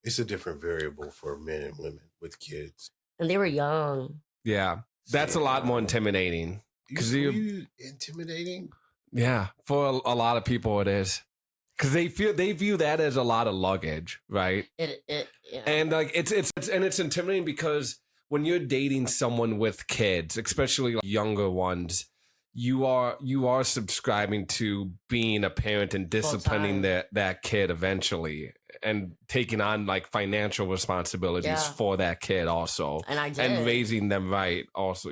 It's a different variable for men and women with kids. And they were young. Yeah. That's a lot more intimidating. You intimidating? Yeah. For a lot of people it is. Because they view that as a lot of luggage, right? Yeah. And like it's intimidating because when you're dating someone with kids, especially like younger ones, you are subscribing to being a parent and disciplining that kid eventually, and taking on like financial responsibilities for that kid also, and raising them right also.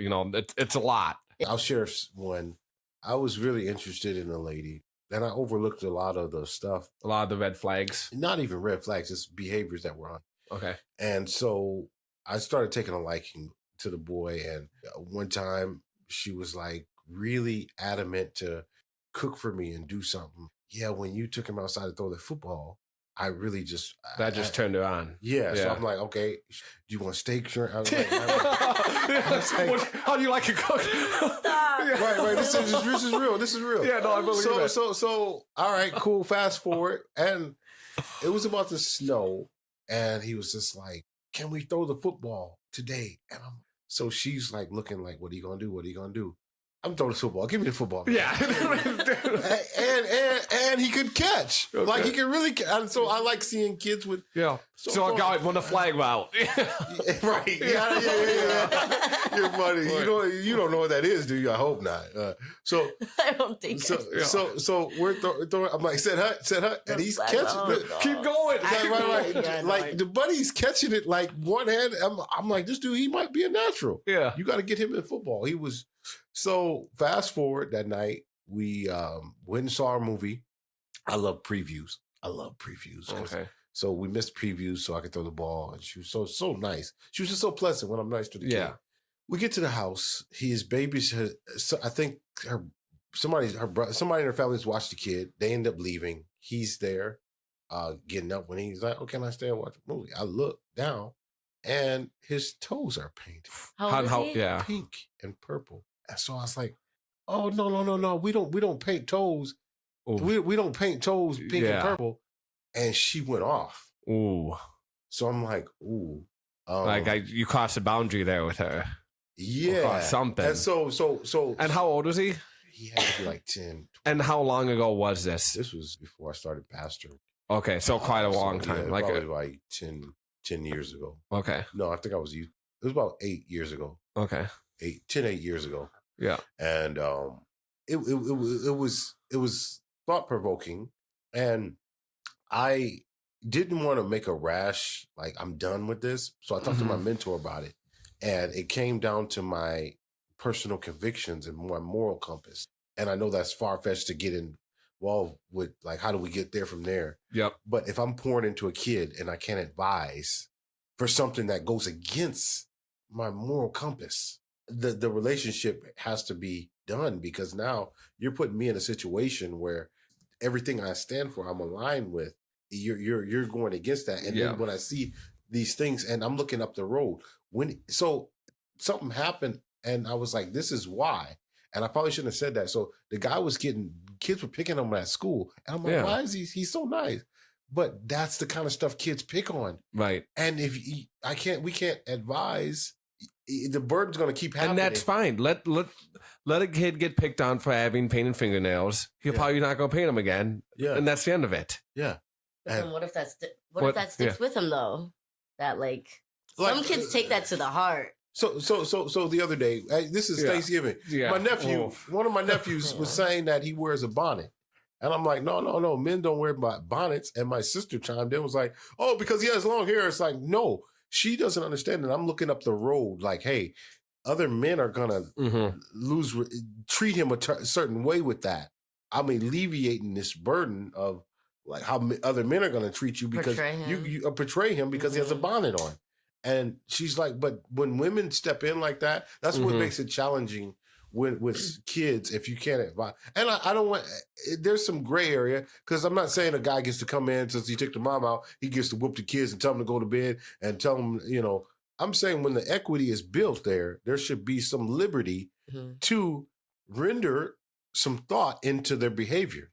It's a lot. I'll share one. I was really interested in a lady, and I overlooked a lot of the stuff. A lot of the red flags. Not even red flags, just behaviors that were on. Okay. And so I started taking a liking to the boy, and one time she was like really adamant to cook for me and do something. Yeah, when you took him outside to throw the football, I really just... That just turned her on. Yeah, so I'm like, okay, do you want steak? Sure. I was like, how do you like it cooked? Stop. Right. This is real. This is real. Yeah, no, I believe that. So, all right, cool. Fast forward. And it was about to snow, and he was just like, can we throw the football today? And so she's like looking like, what are you going to do? What are you going to do? I'm throwing the football. Give me the football. Man. Yeah. and he could catch. Okay. Like he could really catch. And so I like seeing kids with... Yeah. So I got it when the flag out. Right. Yeah. You're funny. Right. You don't know what that is, do you? I hope not. So I don't think so we're throwing... I'm like, set hut. And he's catching it. Keep going. Right. Yeah, like the buddy's catching it like one hand. I'm like, this dude, he might be a natural. Yeah. You got to get him in football. He was... So fast forward that night, we went and saw our movie. I love previews. Okay. So we missed previews so I could throw the ball. And she was so nice. She was just so pleasant when I'm nice to the kid. We get to the house. His baby's, I think somebody in her family's watched the kid. They end up leaving. He's there getting up when he's like, oh, can I stay and watch the movie? I look down and his toes are painted. How Pink and purple. And so I was like, oh, no. We don't paint toes. We don't paint toes pink and purple. And she went off. Ooh. So I'm like, ooh. You crossed a boundary there with her. Yeah. Something. And so. And how old was he? He had to be like 10. 12. And how long ago was this? This was before I started pastoring. Okay, so quite a long time. Yeah, probably like 10 years ago. Okay. No, I think I was youth. It was about 8 years ago. Okay. 8 years ago. Yeah. And it was thought-provoking, and I didn't want to make a rash, like I'm done with this. So I talked to my mentor about it, and it came down to my personal convictions and my moral compass. And I know that's far-fetched to get involved with, like, how do we get there from there? Yep. But if I'm pouring into a kid and I can't advise for something that goes against my moral compass, the relationship has to be done, because now you're putting me in a situation where everything I stand for, I'm aligned with. You're going against that. And then when I see these things and I'm looking up the road, so something happened and I was like, this is why. And I probably shouldn't have said that. So the guy was kids were picking on him at school. And I'm like, why is he's so nice? But that's the kind of stuff kids pick on. Right. And we can't advise. The burden's going to keep happening. And that's fine. Let a kid get picked on for having painted fingernails. He'll probably not go paint them again. Yeah. And that's the end of it. Yeah. And what if that sticks with him though? That some kids take that to the heart. So the other day, this is Thanksgiving. Yeah. One of my nephews was saying that he wears a bonnet. And I'm like, no, men don't wear bonnets. And my sister chimed in, was like, oh, because he has long hair. It's like, no. She doesn't understand that I'm looking up the road like, hey, other men are going to treat him a certain way with that. I'm alleviating this burden of like how other men are going to treat you because you portray him because he has a bonnet on. And she's like, but when women step in like that, that's what makes it challenging with kids if you can't advise. And I don't want, there's some gray area, because I'm not saying a guy gets to come in since he took the mom out, he gets to whoop the kids and tell them to go to bed and tell them, I'm saying when the equity is built there should be some liberty to render some thought into their behavior.